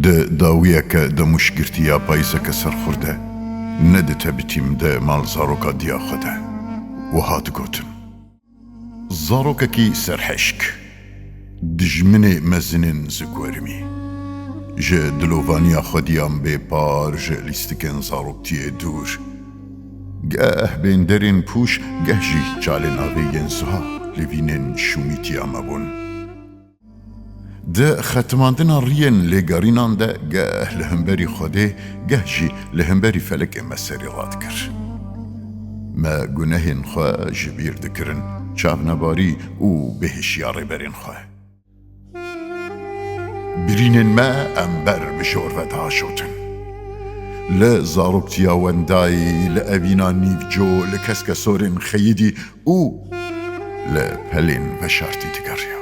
داویەکە دەموشگرتیا پایزەکە سەرخوردە نەدتە بتیم دە ماڵ زارۆکە دیاخەدە و هاتگوتم زارۆکەکی سەرحەشک دژمنێ مەزنن زگوەرمی ژە دلۆڤانیا خۆدیان بێپار ژە لیستکەن زارۆکتیە دوور گەه بێندەرێن پوش گەهژی چالێن ئاغێیەن زها لێڤینێن شومیتیا مەبوون ده ختماندنا ریین لێگەڕینان ده گەه لە هەمبەری خۆدێ گەهژی لە هەمبەری فەلک ئێمە سەری ڕات کرد مە گونەهێن خۆ ji bîr dikirin çavnebarî û bêhişiya rêberên xwe birînên me em ber bi şorve daşotin li zaroktiya wendayî li evîna nîvco li keske sorên xeyidî û li pelên veşartî digerî